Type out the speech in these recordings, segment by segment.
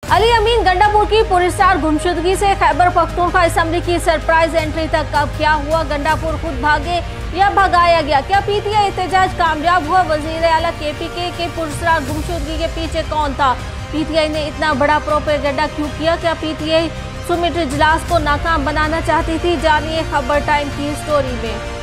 अली अमीन गंडापुर की पुरस्कार गुमशुदगी से खैबर पख्तूनख्वा असेंबली की सरप्राइज एंट्री तक कब क्या हुआ? गंडापुर खुद भागे या भगाया गया? क्या पीटीआई एहतजाज कामयाब हुआ? वजीर आला केपीके के पुरस्कार गुमशुदगी के पीछे कौन था? पीटीआई ने इतना बड़ा प्रोपेगेंडा क्यों किया? क्या पीटीआई सुमिट इजलास को नाकाम बनाना चाहती थी? जानिए खबर टाइम की स्टोरी में।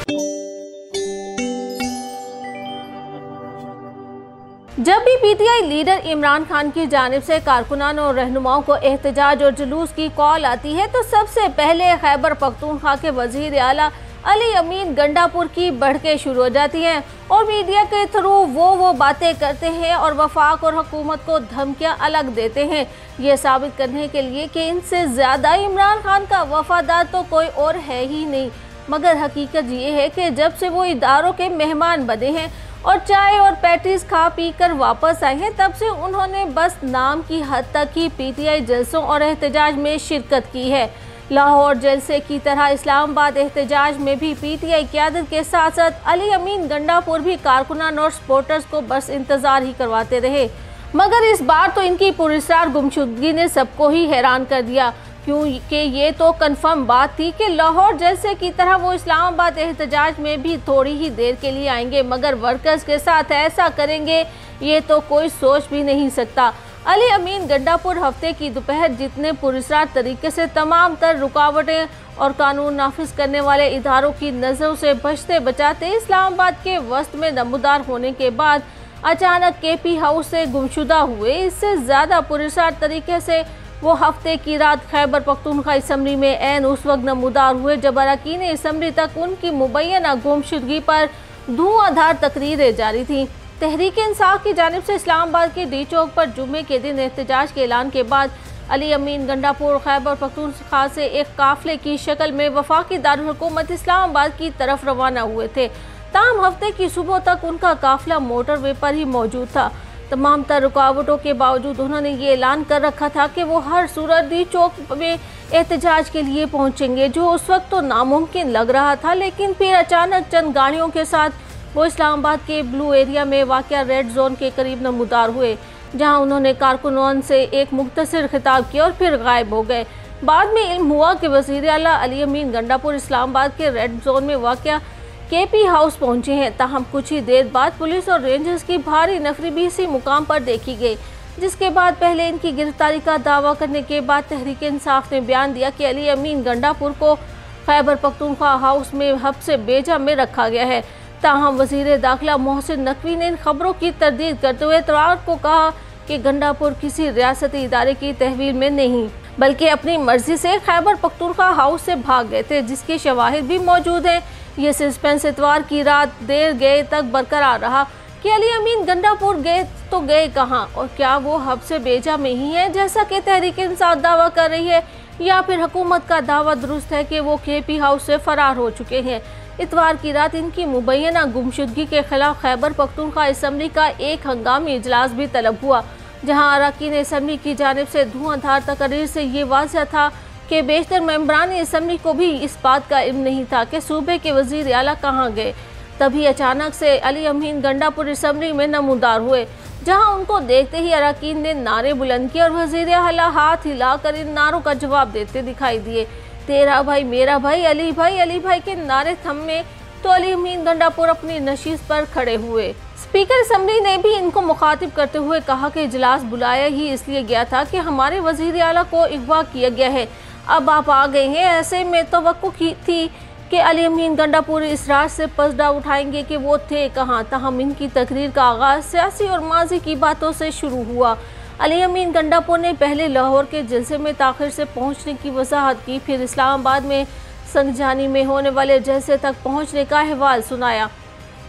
जब भी पीटीआई लीडर इमरान खान की जानिब से कारकुनान और रहनुमाओं को एहतजाज और जुलूस की कॉल आती है तो सबसे पहले खैबर पख्तूनख्वा के वजीर आला अली अमीन गंडापुर की बढ़के शुरू हो जाती हैं और मीडिया के थ्रू वो बातें करते हैं और वफाक और हुकूमत को धमकियां अलग देते हैं, ये साबित करने के लिए कि इनसे ज़्यादा इमरान खान का वफादार तो कोई और है ही नहीं। मगर हकीकत ये है कि जब से वो इदारों के मेहमान बने हैं और चाय और पैटीज खा पी कर वापस आए हैं, तब से उन्होंने बस नाम की हद तक ही पीटीआई जलसों और एहतजाज में शिरकत की है। लाहौर जलसे की तरह इस्लामाबाद एहतजाज में भी पीटीआई क़यादत के साथ साथ अली अमीन गंडापुर भी कारकुनान और सपोर्टर्स को बस इंतज़ार ही करवाते रहे। मगर इस बार तो इनकी पुरस्कार गुमशुदगी ने सबको ही हैरान कर दिया, क्योंकि ये तो कंफर्म बात थी कि लाहौर जलसे की तरह वो इस्लामाबाद एहतजाज में भी थोड़ी ही देर के लिए आएंगे, मगर वर्कर्स के साथ ऐसा करेंगे ये तो कोई सोच भी नहीं सकता। अली अमीन गंडापुर हफ्ते की दोपहर जितने पुरस्कार तरीके से तमाम तर रुकावटें और कानून नाफिज करने वाले इदारों की नज़रों से बचते बचाते इस्लामाबाद के वस्त में नमूदार होने के बाद अचानक केपी हाउस से गुमशुदा हुए, इससे ज़्यादा पुरस्कार तरीके से वो हफ्ते की रात खैबर पख्तूनख्वा असेंबली में ऐन उस वक्त नमूदार हुए जब अरकान असेंबली तक उनकी मुबैना गुमशुदगी पर धुआंधार तकरीरें जारी थीं। तहरीक इंसाफ की जानिब से इस्लामाबाद के डी चौक पर जुम्मे के दिन एहतजाज के ऐलान के बाद अली अमीन गंडापुर खैबर पख्तूनख्वा से एक काफिले की शक्ल में वफाकी दारुल हुकूमत इस्लामाबाद की तरफ रवाना हुए थे। ताहम हफ्ते की सुबह तक उनका काफिला मोटरवे पर ही मौजूद था। तमाम तर रुकावटों के बावजूद उन्होंने ये ऐलान कर रखा था कि वो हर सूरत डी चौक में एहतजाज के लिए पहुंचेंगे, जो उस वक्त तो नामुमकिन लग रहा था। लेकिन फिर अचानक चंद गाड़ियों के साथ वो इस्लामाबाद के ब्लू एरिया में वाक़या रेड जोन के करीब नमूदार हुए, जहां उन्होंने कारकुनान से एक मुख्तसर खिताब किया और फिर गायब हो गए। बाद में इल्म हुआ कि वज़ीर आला अली अमीन गंडापुर इस्लामाबाद के रेड जोन में वाक़या केपी हाउस पहुंचे हैं। ताहम कुछ ही देर बाद पुलिस और रेंजर्स की भारी नफरी भी इसी मुकाम पर देखी गई, जिसके बाद पहले इनकी गिरफ्तारी का दावा करने के बाद तहरीक इंसाफ ने बयान दिया कि अली अमीन गंडापुर को खैबर पख्तूनख्वा हाउस में हब्से बेजा में रखा गया है। ताहम वज़ीर दाखिला मोहसिन नकवी ने इन खबरों की तरदीद करते हुए इतवार को कहा कि गंडापुर किसी रियासती इदारे की तहवील में नहीं बल्कि अपनी मर्जी से खैबर पख्तूनख्वा हाउस से भाग गए थे, जिसके शवाहिद भी मौजूद हैं। ये सस्पेंस इतवार की रात देर गए तक बरकरार रहा कि अली अमीन गंडापुर गए तो गए कहाँ, और क्या वो हब्से बेजा में ही है जैसा कि तहरीक इंसाफ दावा कर रही है, या फिर हुकूमत का दावा दुरुस्त है कि वो केपी हाउस से फरार हो चुके हैं। इतवार की रात इनकी मुबैना गुमशुदगी के खिलाफ खैबर पख्तूनख्वा असेंबली का एक हंगामी इजलास भी तलब हुआ, जहां अरकान असेंबली की जानिब से धुआंधार तकरीर से ये वाज़ह था कि बेशतर मेंबरान असेंबली को भी इस बात का इल्म नहीं था कि सूबे के वज़ीर आला कहाँ गए। तभी अचानक से अली अमीन गंडापुर असेंबली में नमूदार हुए, जहां उनको देखते ही अरकान ने नारे बुलंद किए और वज़ीर आला हाथ हिलाकर इन नारों का जवाब देते दिखाई दिए। तेरा भाई मेरा भाई अली भाई के नारे थमे तो अली अमीन गंडापुर अपनी नशीस पर खड़े हुए। स्पीकर असेंबली ने भी इनको मुखातिब करते हुए कहा कि इजलास बुलाया ही इसलिए गया था कि हमारे वज़ीर आला को अगवा किया गया है, अब आप आ गए हैं। ऐसे में तवक्को की थी कि अली अमीन गंडापुर इस राज से पर्दा उठाएंगे कि वो थे कहाँ। ताहम इनकी तकरीर का आगाज़ सियासी और माजी की बातों से शुरू हुआ। अली अमीन गंडापुर ने पहले लाहौर के जलसे में ताख़िर से पहुंचने की वजाहत की, फिर इस्लामाबाद में संगजानी में होने वाले जलसे तक पहुंचने का अहवाल सुनाया।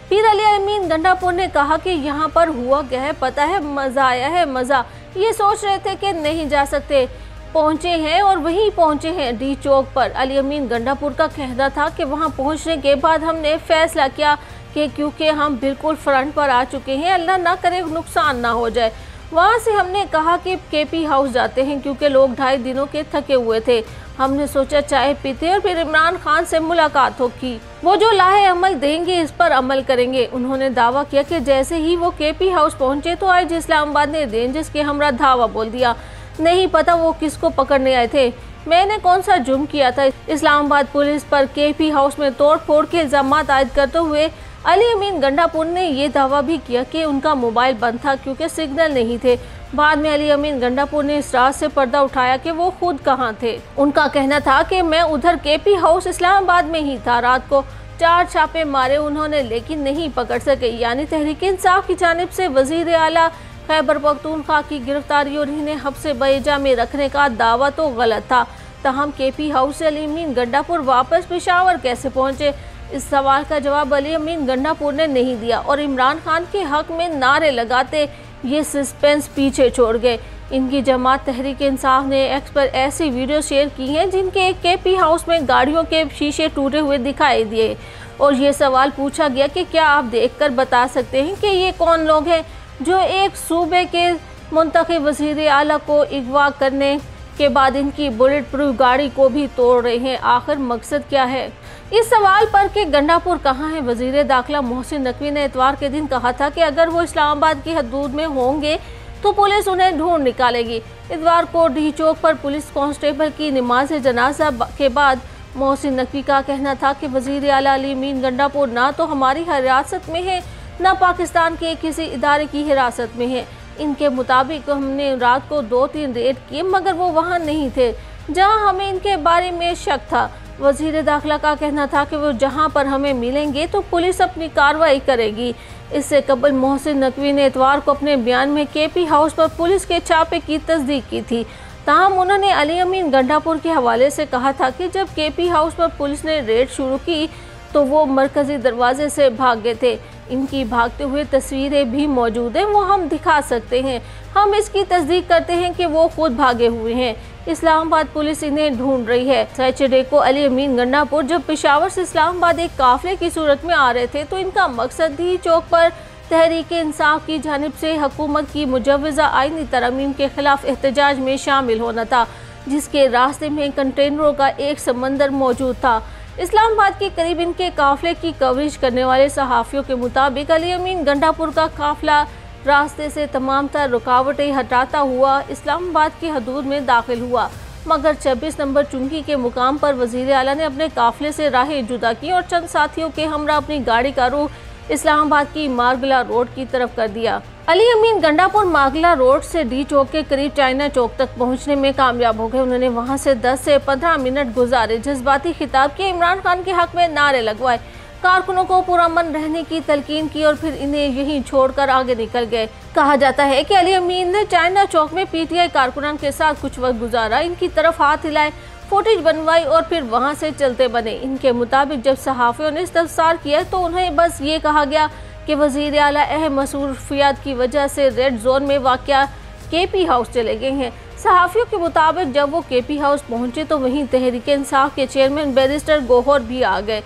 फिर अली अमीन गंडापुर ने कहा कि यहाँ पर हुआ क्या है पता है, मज़ा आया है मज़ा। ये सोच रहे थे कि नहीं जा सकते, पहुँचे हैं और वहीं पहुँचे हैं डी चौक पर। अली अमीन गंडापुर का कहना था कि वहाँ पहुँचने के बाद हमने फैसला किया कि क्योंकि हम बिल्कुल फ्रंट पर आ चुके हैं, अल्लाह ना करे नुकसान ना हो जाए, वहाँ से हमने कहा कि केपी हाउस जाते हैं, क्योंकि लोग 2.5 दिनों के थके हुए थे। हमने सोचा चाय पीते और फिर इमरान खान से मुलाकात होगी, वो जो लाहे अमल देंगे इस पर अमल करेंगे। उन्होंने दावा किया कि जैसे ही वो केपी हाउस पहुंचे तो आज इस्लामाबाद ने रेंजर्स के हमरा धावा बोल दिया। नहीं पता वो किसको पकड़ने आए थे, मैंने कौन सा जुर्म किया था। इस्लामाबाद पुलिस पर केपी हाउस में तोड़ फोड़ के इल्जाम आयद करते हुए अली अमीन गंडापुर ने ये दावा भी किया कि उनका मोबाइल बंद था क्योंकि सिग्नल नहीं थे। बाद में अली अमीन गंडापुर ने इस रात से पर्दा उठाया कि वो खुद कहाँ थे। उनका कहना था कि मैं उधर केपी हाउस इस्लामाबाद में ही था। रात को 4 छापे मारे उन्होंने, लेकिन नहीं पकड़ सके। यानी तहरीक इंसाफ की जानिब से वजीर आला खैबर पख्तूनख्वा की गिरफ्तारी और इन्हें हब्से बैजा में रखने का दावा तो गलत था। ताहम केपी हाउस से अली अमीन गंडापुर वापस पेशावर कैसे पहुंचे, इस सवाल का जवाब अली अमीन गंडापुर ने नहीं दिया और इमरान खान के हक में नारे लगाते ये सस्पेंस पीछे छोड़ गए। इनकी जमात तहरीक इंसाफ ने एक्स पर ऐसी वीडियो शेयर की हैं जिनके केपी हाउस में गाड़ियों के शीशे टूटे हुए दिखाई दिए और ये सवाल पूछा गया कि क्या आप देखकर बता सकते हैं कि ये कौन लोग हैं जो एक सूबे के मुंतखब वज़ीर आला को अगवा करने के बाद इनकी बुलेट प्रूफ गाड़ी को भी तोड़ रहे हैं। आखिर मकसद क्या है? इस सवाल पर कि गंडापुर कहाँ है, वज़ीर दाखिला मोहसिन नकवी ने इतवार के दिन कहा था कि अगर वो इस्लामाबाद की हदूद में होंगे तो पुलिस उन्हें ढूंढ निकालेगी। इतवार को डी चौक पर पुलिस कांस्टेबल की नमाज जनाजा के बाद मोहसिन नकवी का कहना था कि वज़ीर आला अली अमीन गंडापुर ना तो हमारी हिरासत में है न पाकिस्तान के किसी इदारे की हिरासत में है। इनके मुताबिक हमने रात को 2-3 रेड किए मगर वो वहाँ नहीं थे जहाँ हमें इनके बारे में शक था। वज़ीर दाखिला का कहना था कि वो जहाँ पर हमें मिलेंगे तो पुलिस अपनी कार्रवाई करेगी। इससे कबल मोहसिन नकवी ने इतवार को अपने बयान में केपी हाउस पर पुलिस के छापे की तस्दीक की थी। ताहम उन्होंने अली अमीन गंडापुर के हवाले से कहा था कि जब केपी हाउस पर पुलिस ने रेड शुरू की तो वो मरकजी दरवाजे से भाग गए थे। इनकी भागते हुए तस्वीरें भी मौजूद हैं, वो हम दिखा सकते हैं। हम इसकी तस्दीक करते हैं कि वो खुद भागे हुए हैं। इस्लामाबाद पुलिस इन्हें ढूंढ रही है। सैटरडे को अली अमीन गंडापुर जब पेशावर से इस्लामाबाद एक काफिले की सूरत में आ रहे थे तो इनका मकसद डी चौक पर तहरीक इंसाफ की जानिब से हुकूमत की मुजव्वज़ा आईनी तरमीम के खिलाफ एहतजाज में शामिल होना था, जिसके रास्ते में कंटेनरों का एक समंदर मौजूद था। इस्लामाबाद के करीब इनके काफिले की कवरेज करने वाले सहाफ़ियों के मुताबिक अली अमीन गंडापुर का काफिला रास्ते से तमाम तर रुकावटें हटाता हुआ इस्लामाबाद की हदूद में दाखिल हुआ, मगर 26 नंबर चुंगी के मुकाम पर वज़ीर आला ने अपने काफिले से राहें जुदा की और चंद साथियों के हमरा अपनी गाड़ी का रुख इस्लामाबाद की मारगला रोड की तरफ कर दिया। अली अमीन गंडापुर मारगला रोड से डी चौक के करीब चाइना चौक तक पहुंचने में कामयाब हो गए। उन्होंने वहां से 10 से 15 मिनट गुजारे, जज्बाती खिताब किए, इमरान खान के हक में नारे लगवाए, कारकुनों को पुरअमन रहने की तलकीन की और फिर इन्हें यहीं छोड़कर आगे निकल गए। कहा जाता है कि अली अमीन ने चाइना चौक में पीटीआई कारकुनान के साथ कुछ वक्त गुजारा, इनकी तरफ हाथ हिलाए, फुटेज बनवाई और फिर वहां से चलते बने। इनके मुताबिक जब सहाफ़ियों ने इस्तफसार किया तो उन्हें बस ये कहा गया कि वज़ीर आला अहम मसरूफियात की वजह से रेड जोन में वाक़या केपी हाउस चले गए हैं। सहाफ़ियों के मुताबिक जब वो केपी हाउस पहुंचे तो वहीं तहरीक इंसाफ के चेयरमैन बैरिस्टर गौहर भी आ गए।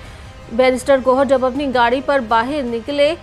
बैरिस्टर गौहर जब अपनी गाड़ी पर बाहर निकले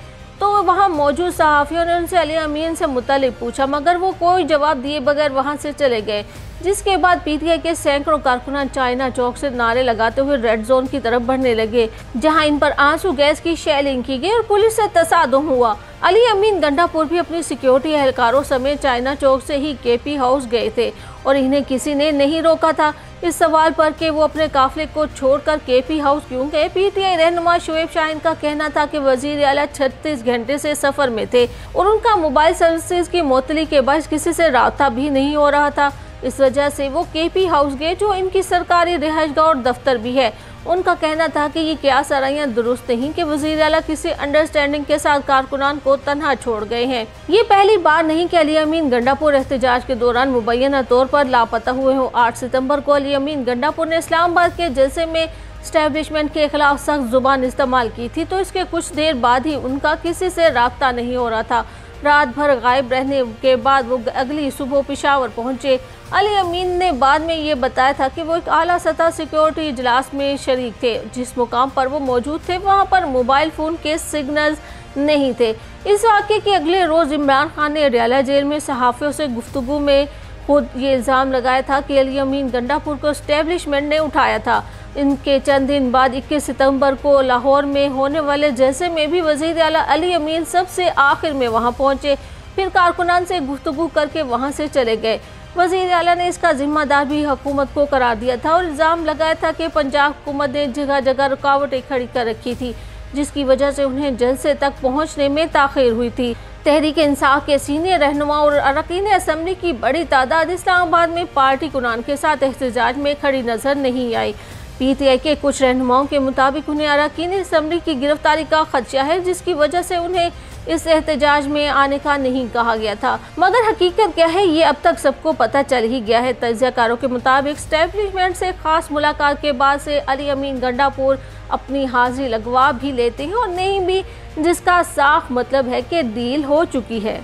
तो वहां मौजूद सहाफ़ियों ने उनसे अली अमीन से मुतालिक पूछा, मगर वो कोई जवाब दिए बगैर वहां से चले गए, जिसके बाद पीटीआई के सैकड़ों कारकुनान चाइना चौक से नारे लगाते हुए रेड जोन की तरफ बढ़ने लगे, जहां इन पर आंसू गैस की शेलिंग की गई और पुलिस से तसादुम हुआ। अली अमीन गंडापुर भी अपनी सिक्योरिटी एहलकारों समेत चाइना चौक से ही केपी हाउस गए थे और इन्हें किसी ने नहीं रोका था। इस सवाल पर कि वो अपने काफिले को छोड़कर केपी हाउस क्यों गए, पीटीआई रहनुमा शुएब शाहीन का कहना था कि वज़ीर आला 36 घंटे से सफर में थे और उनका मोबाइल सर्विसेज की मुअत्तली के बाद किसी से राब्ता भी नहीं हो रहा था। इस वजह से वो केपी हाउस गए, जो इनकी सरकारी रिहाइशगाह और दफ्तर भी है। उनका कहना था कि ये क्या सराइयाँ दुरुस्त नहीं कि वज़ीर आला किसी अंडरस्टैंडिंग के साथ कारकुनान को तन्हा छोड़ गए हैं। ये पहली बार नहीं कि अली अमीन गंडापुर एहतजाज के दौरान मुबैना तौर पर लापता हुए हों। 8 सितंबर को अली अमीन गंडापुर ने इस्लामाबाद के जलसे में एस्टेब्लिशमेंट के खिलाफ सख्त जुबान इस्तेमाल की थी, तो इसके कुछ देर बाद ही उनका किसी से राब्ता नहीं हो रहा था। रात भर गायब रहने के बाद वो अगली सुबह पेशावर पहुंचे। अली अमीन ने बाद में ये बताया था कि वो एक आला सतह सिक्योरिटी इजलास में शरीक थे। जिस मुकाम पर वो मौजूद थे वहां पर मोबाइल फ़ोन के सिग्नल्स नहीं थे। इस वाक़े के अगले रोज़ इमरान खान ने रियाला जेल में सहाफ़ियों से गुफ्तगू में खुद ये इल्ज़ाम लगाया था कि अली अमीन गंडापुर को एस्टेब्लिशमेंट ने उठाया था। इनके चंद दिन बाद 21 सितंबर को लाहौर में होने वाले जलसे में भी वज़ीर आला अली अमीन सबसे आखिर में वहां पहुंचे, फिर कारकुनान से गुफ्तगू करके वहां से चले गए। वज़ीर आला ने इसका जिम्मेदार भी हुकूमत को करार दिया था और इल्ज़ाम लगाया था कि पंजाब हुकूमत ने जगह जगह रुकावटें खड़ी कर रखी थी, जिसकी वजह से उन्हें जलसे तक पहुंचने में ताख़ीर हुई थी। तहरीक इंसाफ के सीनियर रहनुमा और अरकान असम्बली की बड़ी तादाद इस्लामाबाद में पार्टी कुरान के साथ एहतजाज में खड़ी नजर नहीं आई। PTI के कुछ रहनुमाओं के मुताबिक उन्हें अरकान असम्बली की गिरफ्तारी का खदशा है, जिसकी वजह से उन्हें इस एहतजाज में आने का नहीं कहा गया था। मगर हकीकत क्या है, ये अब तक सबको पता चल ही गया है। तज्ज़ियाकारों के मुताबिक एस्टेब्लिशमेंट से खास मुलाकात के बाद से अली अमीन गंडापुर अपनी हाजिरी लगवा भी लेते हैं और नहीं भी, जिसका साफ मतलब है कि डील हो चुकी है।